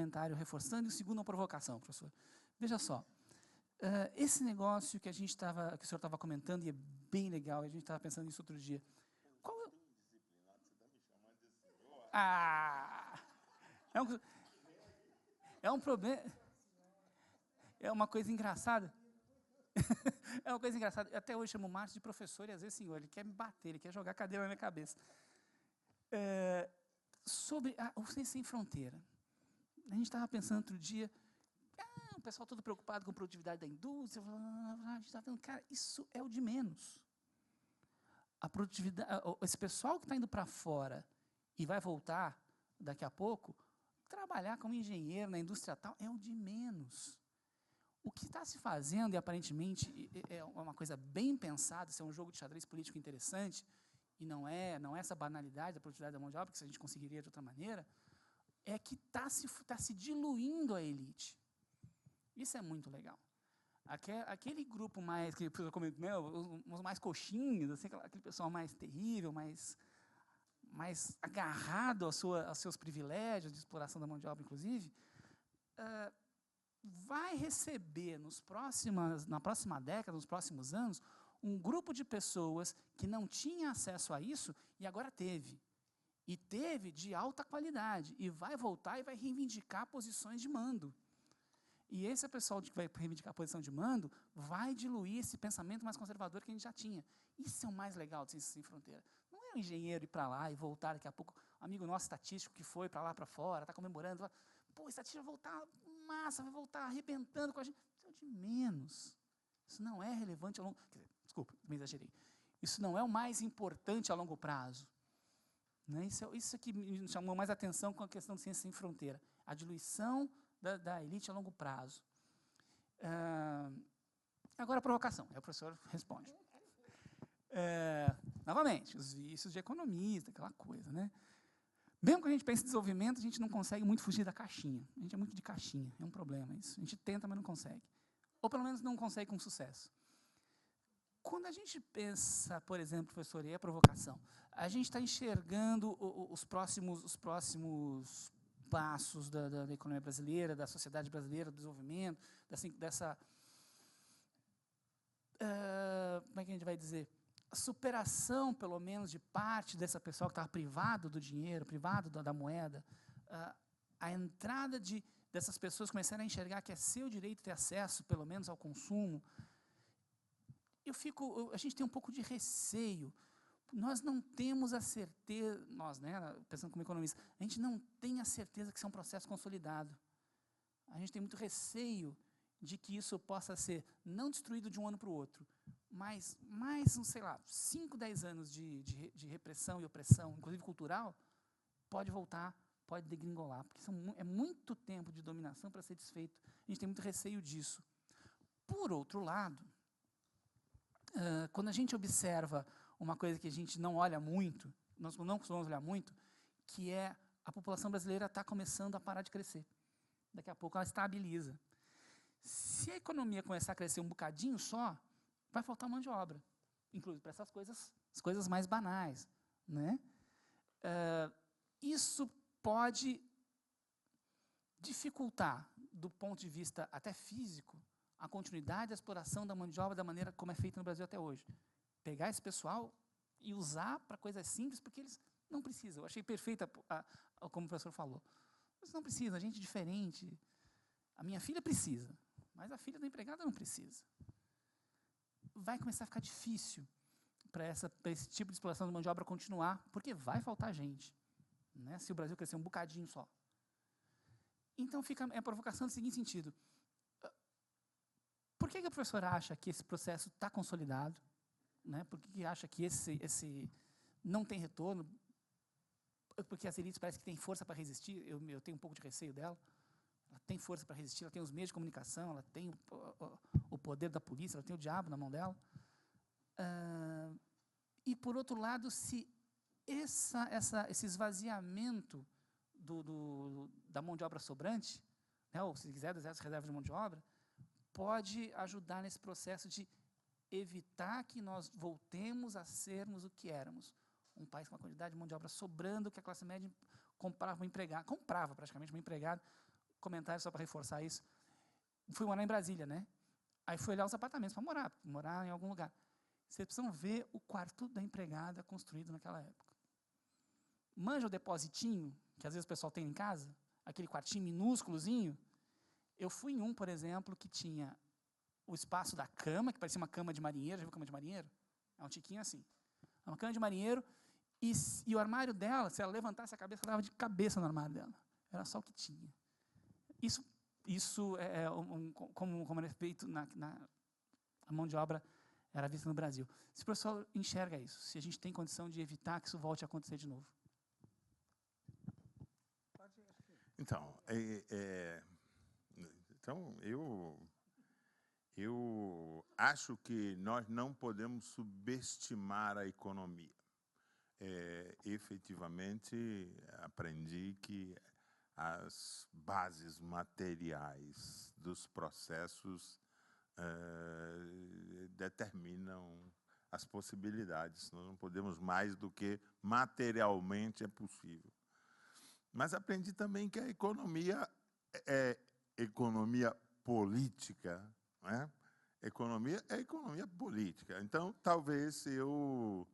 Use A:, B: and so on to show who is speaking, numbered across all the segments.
A: comentário reforçando e o segundo uma provocação, professor. Veja só, esse negócio que o senhor estava comentando, e é bem legal, a gente estava pensando nisso outro dia. Qual é... Ah! É um problema... É uma coisa engraçada. É uma coisa engraçada. Eu até hoje chamo o Márcio de professor e às vezes, senhor, ele quer me bater, ele quer jogar a cadeira na minha cabeça. Sobre o Ciência Sem Fronteira. A gente estava pensando outro dia, o pessoal todo preocupado com a produtividade da indústria, a gente estava falando, cara, isso é o de menos. A produtividade, esse pessoal que está indo para fora e vai voltar daqui a pouco, trabalhar como engenheiro na indústria tal é o de menos. O que está se fazendo, e aparentemente é uma coisa bem pensada, isso é um jogo de xadrez político interessante, e não é essa banalidade da produtividade da mão de obra, que a gente conseguiria de outra maneira, é que está se diluindo a elite. Isso é muito legal. Aquele grupo mais, que eu comento, né, os mais coxinhos, assim, aquele pessoal mais terrível, mais agarrado aos seus privilégios de exploração da mão de obra, inclusive, vai receber na próxima década, nos próximos anos, um grupo de pessoas que não tinha acesso a isso e agora teve. E teve de alta qualidade. E vai voltar e vai reivindicar posições de mando. E esse pessoal que vai reivindicar a posição de mando vai diluir esse pensamento mais conservador que a gente já tinha. Isso é o mais legal do Ciências Sem Fronteira. Não é o engenheiro ir para lá e voltar daqui a pouco, amigo nosso estatístico que foi para lá, para fora, está comemorando, pô, estatística vai voltar massa, vai voltar arrebentando com a gente. Isso é o de menos. Isso não é relevante a longo... Desculpa, me exagerei. Isso não é o mais importante a longo prazo. Né? Isso que me chamou mais atenção com a questão do Ciência Sem Fronteira. A diluição da elite a longo prazo. Agora a provocação, aí o professor responde. Novamente, os vícios de economista, aquela coisa. Né? Mesmo que a gente pense em desenvolvimento, a gente não consegue muito fugir da caixinha. A gente é muito de caixinha, é um problema isso. A gente tenta, mas não consegue. Ou pelo menos não consegue com sucesso. Quando a gente pensa, por exemplo, professor, e a provocação, a gente está enxergando os próximos passos da economia brasileira, da sociedade brasileira, do desenvolvimento, dessa como é que a gente vai dizer? A superação, pelo menos, de parte dessa pessoa que estava privado do dinheiro, privado da moeda, a entrada dessas pessoas começarem a enxergar que é seu direito ter acesso, pelo menos, ao consumo. A gente tem um pouco de receio. Nós não temos a certeza, nós, né, pensando como economista, a gente não tem a certeza que isso é um processo consolidado. A gente tem muito receio de que isso possa ser não destruído de um ano para o outro, mas mais, sei lá, 5, 10 anos de repressão e opressão, inclusive cultural, pode voltar, pode degringolar, porque é muito tempo de dominação para ser desfeito. A gente tem muito receio disso. Por outro lado, quando a gente observa uma coisa que a gente não olha muito, nós não costumamos olhar muito, que é a população brasileira está começando a parar de crescer. Daqui a pouco ela estabiliza. Se a economia começar a crescer um bocadinho só, vai faltar mão de obra, inclusive para essas coisas, as coisas mais banais. Né? Isso pode dificultar, do ponto de vista até físico, a continuidade da exploração da mão de obra da maneira como é feita no Brasil até hoje. Pegar esse pessoal e usar para coisas simples, porque eles não precisam. Eu achei perfeita, como o professor falou. Eles não precisam, a gente é diferente. A minha filha precisa, mas a filha da empregada não precisa. Vai começar a ficar difícil para esse tipo de exploração da mão de obra continuar, porque vai faltar gente, né, se o Brasil crescer um bocadinho só. Então, fica a provocação no seguinte sentido. Por que o professor acha que esse processo está consolidado? Né? Por que acha que esse não tem retorno? Porque as elites parecem que têm força para resistir, eu tenho um pouco de receio dela. Ela tem força para resistir, ela tem os meios de comunicação, ela tem o poder da polícia, ela tem o diabo na mão dela. E, por outro lado, se esse esvaziamento da mão de obra sobrante, né, ou, se quiser, das reservas de mão de obra, pode ajudar nesse processo de evitar que nós voltemos a sermos o que éramos. Um país com uma quantidade de mão de obra sobrando, que a classe média comprava praticamente um empregado, comentário só para reforçar isso. Fui morar em Brasília, né? Aí fui olhar os apartamentos para morar em algum lugar. Vocês precisam ver o quarto da empregada construído naquela época. Manja o depositinho, que às vezes o pessoal tem em casa, aquele quartinho minúsculozinho. Eu fui em um, por exemplo, que tinha o espaço da cama, que parecia uma cama de marinheiro. Já viu cama de marinheiro? É um tiquinho assim. É uma cama de marinheiro, e o armário dela, se ela levantasse a cabeça, ela dava de cabeça no armário dela. Era só o que tinha. Isso como era feito a mão de obra era vista no Brasil. Se o professor enxerga isso, se a gente tem condição de evitar que isso volte a acontecer de novo.
B: Então, eu acho que nós não podemos subestimar a economia. Efetivamente, aprendi que as bases materiais dos processos determinam as possibilidades. Nós não podemos mais do que materialmente é possível. Mas aprendi também que a economia é economia política, né? Economia é economia política. Então, talvez eu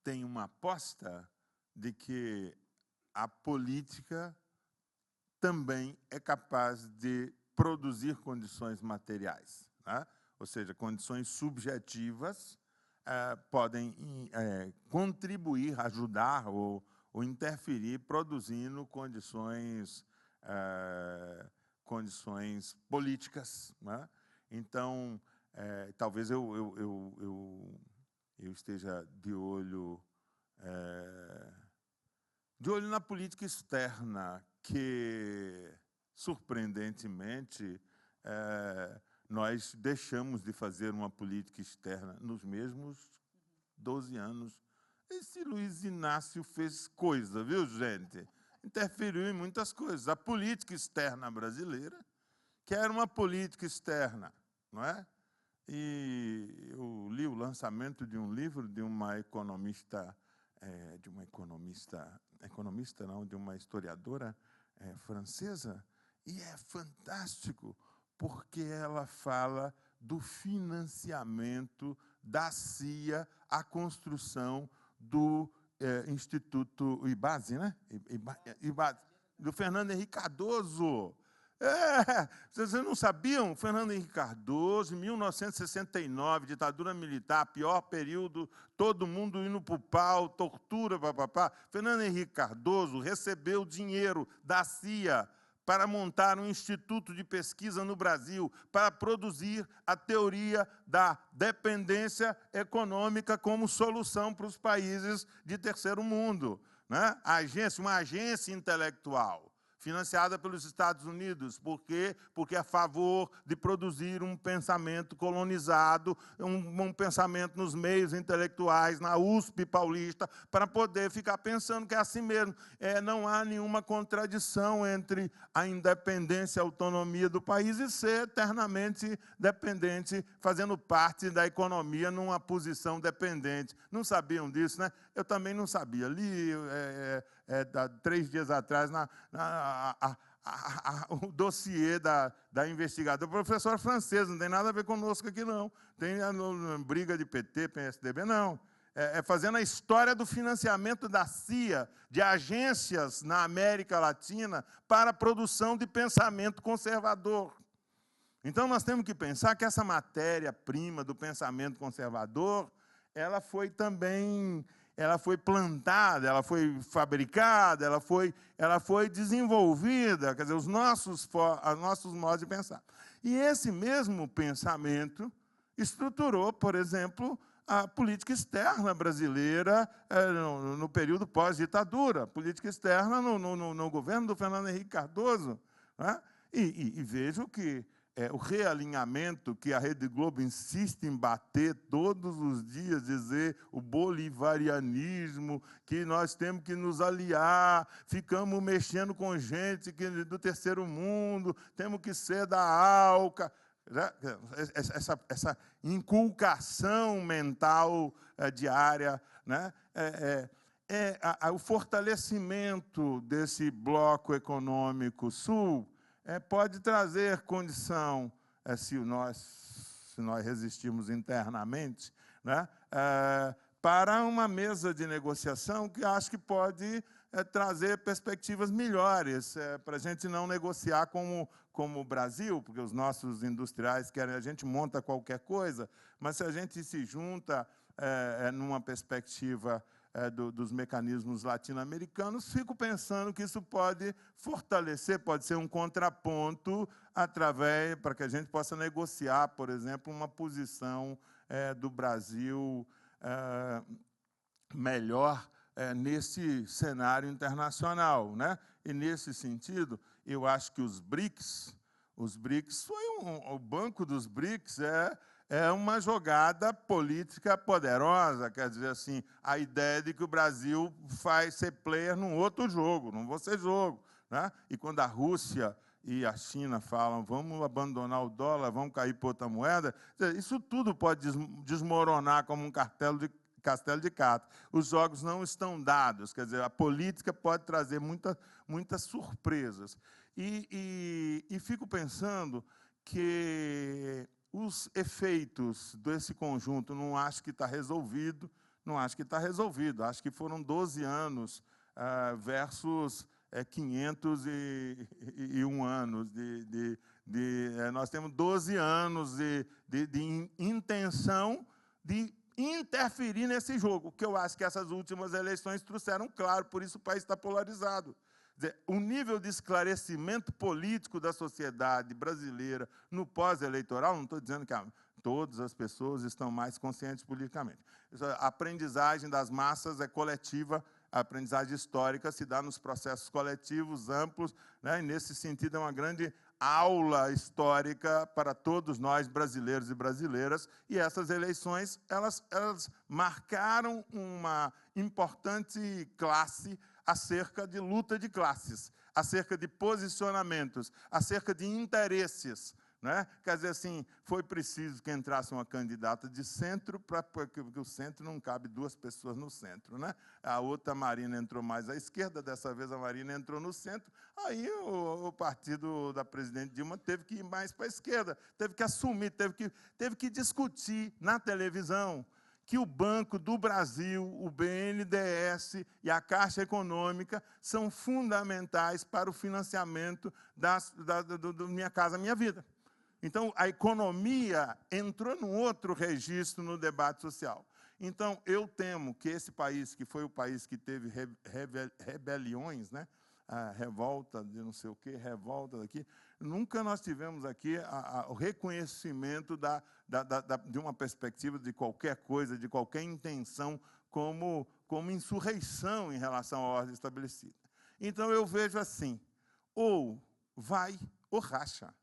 B: tenha uma aposta de que a política também é capaz de produzir condições materiais, né? Ou seja, condições subjetivas podem contribuir, ajudar ou interferir, produzindo condições políticas, né? Então, talvez eu esteja de olho na política externa, que, surpreendentemente, nós deixamos de fazer uma política externa nos mesmos 12 anos. Esse Luiz Inácio fez coisa, viu, gente? Interferiu em muitas coisas. A política externa brasileira, que era uma política externa, não é? E eu li o lançamento de um livro de uma economista, de uma historiadora francesa, e é fantástico, porque ela fala do financiamento da CIA à construção do Instituto IBASE, né? Do Fernando Henrique Cardoso. Vocês não sabiam? Fernando Henrique Cardoso, em 1969, ditadura militar, pior período, todo mundo indo para o pau, tortura, papapá. Fernando Henrique Cardoso recebeu dinheiro da CIA para montar um instituto de pesquisa no Brasil, para produzir a teoria da dependência econômica como solução para os países de terceiro mundo, né? Uma agência intelectual, financiada pelos Estados Unidos. Por quê? Porque é a favor de produzir um pensamento colonizado, um pensamento nos meios intelectuais, na USP paulista, para poder ficar pensando que é assim mesmo. Não há nenhuma contradição entre a independência e a autonomia do país e ser eternamente dependente, fazendo parte da economia numa posição dependente. Não sabiam disso, né? Eu também não sabia. Li 3 dias atrás o dossiê da investigadora, professora francesa, não tem nada a ver conosco aqui, não. Tem briga de PT, PSDB, não. Fazendo a história do financiamento da CIA, de agências na América Latina, para a produção de pensamento conservador. Então, nós temos que pensar que essa matéria-prima do pensamento conservador, ela foi plantada, ela foi fabricada, ela foi desenvolvida, quer dizer, os nossos modos de pensar. E esse mesmo pensamento estruturou, por exemplo, a política externa brasileira no período pós-ditadura, política externa no governo do Fernando Henrique Cardoso, né? E vejo que o realinhamento que a Rede Globo insiste em bater todos os dias, dizer o bolivarianismo, que nós temos que nos aliar, ficamos mexendo com gente do terceiro mundo, temos que ser da ALCA. Essa inculcação mental diária, né? o fortalecimento desse bloco econômico sul pode trazer condição, se nós resistirmos internamente, né, para uma mesa de negociação que acho que pode trazer perspectivas melhores, para a gente não negociar como o Brasil, porque os nossos industriais querem, a gente monta qualquer coisa, mas se a gente se junta numa perspectiva dos mecanismos latino-americanos, fico pensando que isso pode fortalecer, pode ser um contraponto para que a gente possa negociar, por exemplo, uma posição do Brasil melhor nesse cenário internacional, né? E, nesse sentido, eu acho que os BRICS o Banco dos BRICS é uma jogada política poderosa, quer dizer assim, a ideia de que o Brasil vai ser player num outro jogo, não vou ser jogo, né? E quando a Rússia e a China falam, vamos abandonar o dólar, vamos cair para outra moeda, isso tudo pode desmoronar como um castelo de cartas. Os jogos não estão dados, quer dizer, a política pode trazer muitas surpresas. E fico pensando que os efeitos desse conjunto, não acho que está resolvido, acho que foram 12 anos versus 501 anos. Nós temos 12 anos de intenção de interferir nesse jogo, que eu acho que essas últimas eleições trouxeram claro, por isso o país está polarizado. O nível de esclarecimento político da sociedade brasileira no pós-eleitoral, não estou dizendo que todas as pessoas estão mais conscientes politicamente. A aprendizagem das massas é coletiva, a aprendizagem histórica se dá nos processos coletivos amplos, né? E, nesse sentido, é uma grande aula histórica para todos nós, brasileiros e brasileiras, e essas eleições elas marcaram uma importante classe acerca de luta de classes, acerca de posicionamentos, acerca de interesses, né? Quer dizer assim, foi preciso que entrasse uma candidata de centro, porque o centro não cabe duas pessoas no centro, né? A outra, a Marina, entrou mais à esquerda, dessa vez a Marina entrou no centro, aí o partido da presidente Dilma teve que ir mais para a esquerda, teve que assumir, teve que discutir na televisão que o Banco do Brasil, o BNDES e a Caixa Econômica são fundamentais para o financiamento do Minha Casa Minha Vida. Então, a economia entrou num outro registro no debate social. Então, eu temo que esse país, que foi o país que teve rebeliões, né? A revolta de não sei o quê, revolta daqui, nunca nós tivemos aqui o reconhecimento de uma perspectiva de qualquer coisa, de qualquer intenção, como insurreição em relação à ordem estabelecida. Então, eu vejo assim, ou vai ou racha.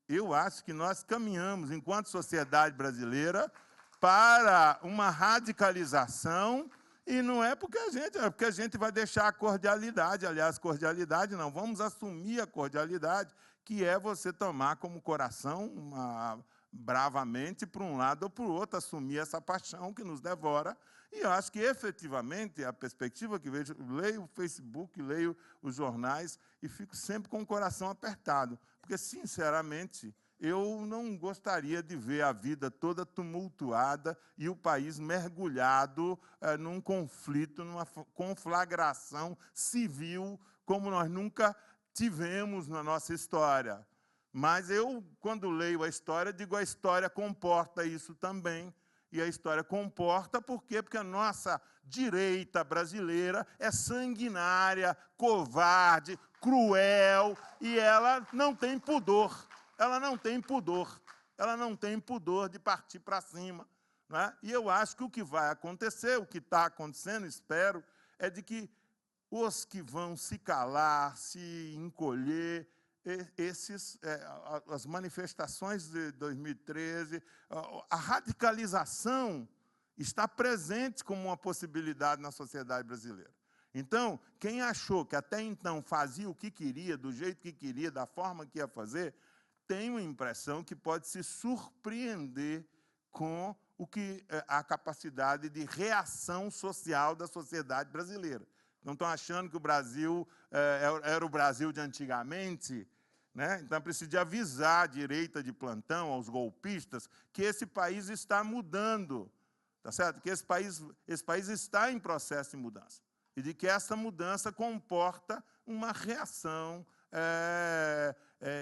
B: Eu acho que nós caminhamos, enquanto sociedade brasileira, para uma radicalização, e não é porque a gente vai deixar a cordialidade. Aliás, cordialidade não, vamos assumir a cordialidade, que é você tomar como coração, bravamente, para um lado ou para o outro, assumir essa paixão que nos devora. E eu acho que, efetivamente, a perspectiva que vejo, leio o Facebook, leio os jornais, e fico sempre com o coração apertado, porque, sinceramente, eu não gostaria de ver a vida toda tumultuada e o país mergulhado num conflito, numa conflagração civil, como nós nunca tivemos na nossa história. Mas eu, quando leio a história, digo a história comporta isso também. E a história comporta por quê? Porque a nossa direita brasileira é sanguinária, covarde, cruel, e ela não tem pudor. Ela não tem pudor. Ela não tem pudor de partir para cima, né? E eu acho que o que vai acontecer, o que está acontecendo, espero, é de que os que vão se calar, se encolher, as manifestações de 2013, a radicalização está presente como uma possibilidade na sociedade brasileira. Então, quem achou que até então fazia o que queria, do jeito que queria, da forma que ia fazer, tenho a impressão que pode se surpreender com a capacidade de reação social da sociedade brasileira. Não estão achando que o Brasil era o Brasil de antigamente, né? Então, é preciso de avisar a direita de plantão, aos golpistas, que esse país está mudando, tá certo? Que esse país está em processo de mudança. E de que essa mudança comporta uma reação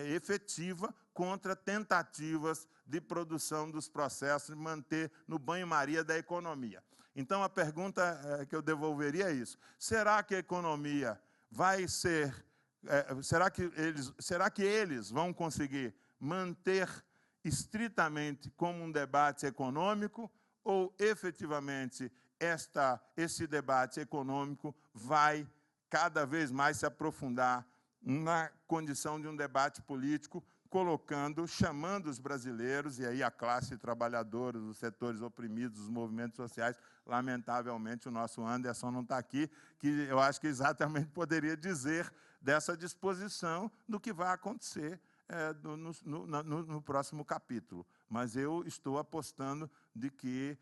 B: efetiva contra tentativas de produção dos processos, de manter no banho-maria da economia. Então, a pergunta que eu devolveria é isso. Será que a economia vai ser... será que eles vão conseguir manter estritamente como um debate econômico ou, efetivamente, esse debate econômico vai cada vez mais se aprofundar na condição de um debate político, chamando os brasileiros, e aí a classe trabalhadora, os setores oprimidos, os movimentos sociais, lamentavelmente o nosso Anderson não está aqui, que eu acho que exatamente poderia dizer dessa disposição do que vai acontecer no próximo capítulo. Mas eu estou apostando de que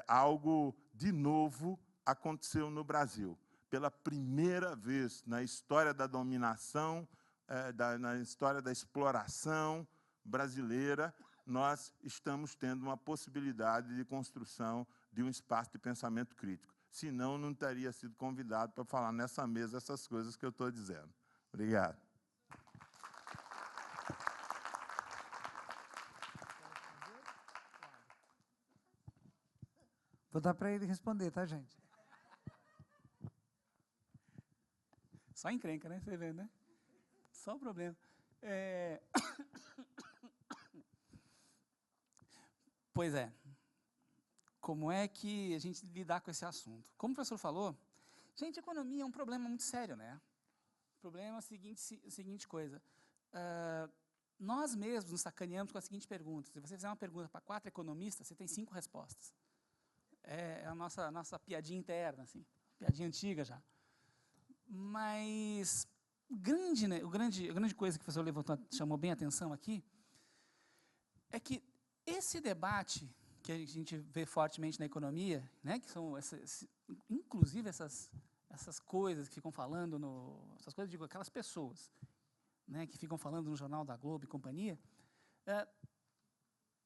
B: algo de novo aconteceu no Brasil. Pela primeira vez na história da dominação, na história da exploração brasileira, nós estamos tendo uma possibilidade de construção de um espaço de pensamento crítico. Senão, não teria sido convidado para falar nessa mesa essas coisas que eu estou dizendo. Obrigado.
C: Vou dar para ele responder, tá, gente?
A: Só encrenca, né? Você vê, né? Só o problema. Pois é. Como é que a gente lidar com esse assunto? Como o professor falou, gente, economia é um problema muito sério, né? O problema é a seguinte coisa. Nós mesmos nos sacaneamos com a seguinte pergunta. Se você fizer uma pergunta para 4 economistas, você tem 5 respostas. É a nossa piadinha interna, assim, piadinha antiga já. Mas a grande coisa que o professor levantou, chamou bem a atenção aqui, é que esse debate que a gente vê fortemente na economia, né, que são inclusive essas coisas que ficam falando, essas coisas, digo, aquelas pessoas, né, que ficam falando no Jornal da Globo e companhia,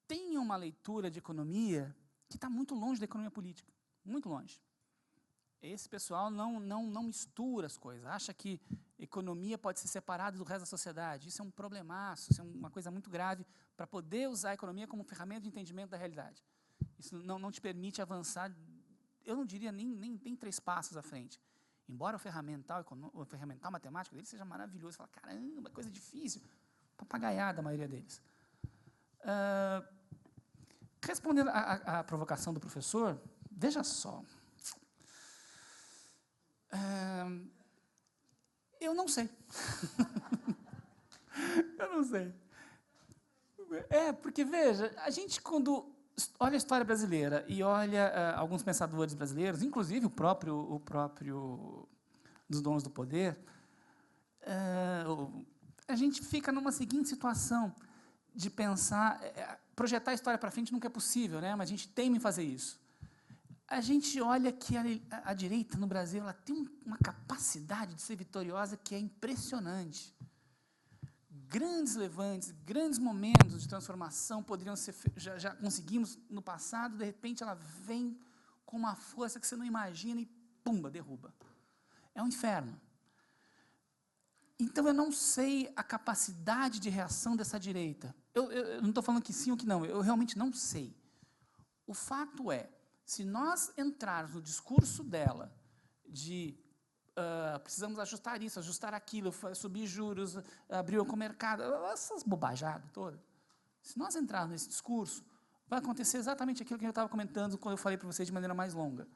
A: tem uma leitura de economia que está muito longe da economia política, muito longe. Esse pessoal não mistura as coisas, acha que economia pode ser separada do resto da sociedade. Isso é um problemaço, isso é uma coisa muito grave para poder usar a economia como ferramenta de entendimento da realidade. Isso não te permite avançar, eu não diria nem 3 passos à frente. Embora o ferramental matemático dele seja maravilhoso, você fala, caramba, coisa difícil, papagaiada a maioria deles. Respondendo à provocação do professor, veja só, eu não sei. Eu não sei. Porque, veja, a gente, quando olha a história brasileira e olha alguns pensadores brasileiros, inclusive o próprio dos donos do poder, a gente fica numa seguinte situação de pensar, projetar a história para frente nunca é possível, né? Mas a gente teima em fazer isso. A gente olha que a direita no Brasil ela tem uma capacidade de ser vitoriosa que é impressionante. Grandes levantes, grandes momentos de transformação poderiam ser já conseguimos no passado, de repente ela vem com uma força que você não imagina e pumba, derruba. É um inferno. Então eu não sei a capacidade de reação dessa direita. Eu não estou falando que sim ou que não, eu realmente não sei. O fato é, se nós entrarmos no discurso dela de precisamos ajustar isso, ajustar aquilo, subir juros, abrir o mercado, essas bobajadas todas, se nós entrarmos nesse discurso, vai acontecer exatamente aquilo que eu estava comentando quando eu falei para vocês de maneira mais longa.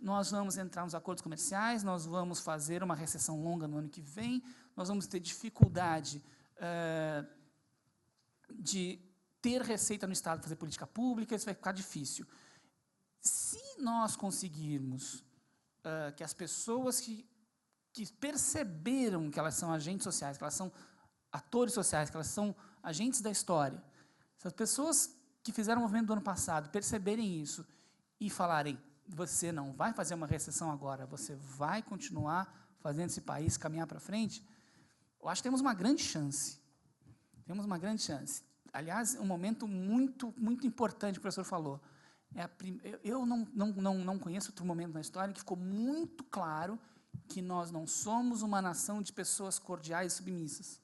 A: Nós vamos entrar nos acordos comerciais, nós vamos fazer uma recessão longa no ano que vem, nós vamos ter dificuldade de ter receita no Estado para fazer política pública, isso vai ficar difícil. Se nós conseguirmos que as pessoas que perceberam que elas são agentes sociais, que elas são atores sociais, que elas são agentes da história, se as pessoas que fizeram o movimento do ano passado perceberem isso e falarem, você não vai fazer uma recessão agora, você vai continuar fazendo esse país caminhar para frente, eu acho que temos uma grande chance. Temos uma grande chance. Aliás, um momento muito, muito importante que o professor falou. Eu não conheço outro momento na história em que ficou muito claro que nós não somos uma nação de pessoas cordiais e submissas.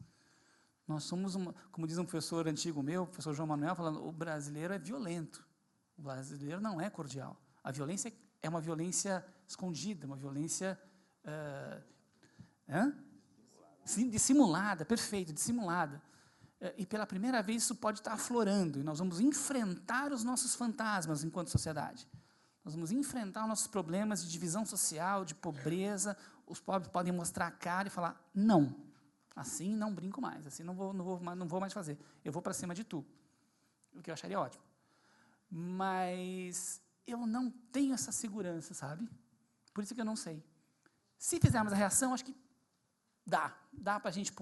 A: Nós somos, como diz um professor antigo meu, o professor João Manuel, falando, o brasileiro é violento. O brasileiro não é cordial. A violência é uma violência escondida, uma violência dissimulada, perfeito, dissimulada. E pela primeira vez isso pode estar aflorando, e nós vamos enfrentar os nossos fantasmas enquanto sociedade. Nós vamos enfrentar os nossos problemas de divisão social, de pobreza. Os pobres podem mostrar a cara e falar, não, assim não brinco mais, assim não vou mais fazer, eu vou para cima de tu. O que eu acharia ótimo. Mas eu não tenho essa segurança, sabe? Por isso que eu não sei. Se fizermos a reação, acho que dá para a gente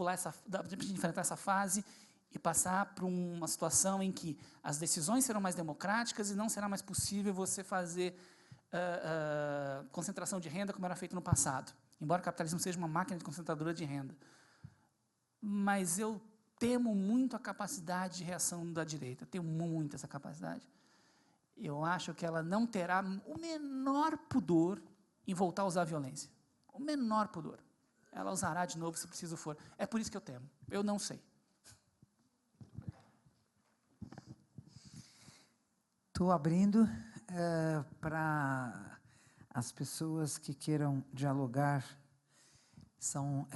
A: dá para a gente enfrentar essa fase e passar para uma situação em que as decisões serão mais democráticas e não será mais possível você fazer concentração de renda como era feito no passado, embora o capitalismo seja uma máquina de concentradora de renda. Mas eu temo muito a capacidade de reação da direita, tenho muito essa capacidade. Eu acho que ela não terá o menor pudor em voltar a usar a violência, o menor pudor. Ela usará de novo se preciso for. É por isso que eu temo, eu não sei.
C: Estou abrindo para as pessoas que queiram dialogar. São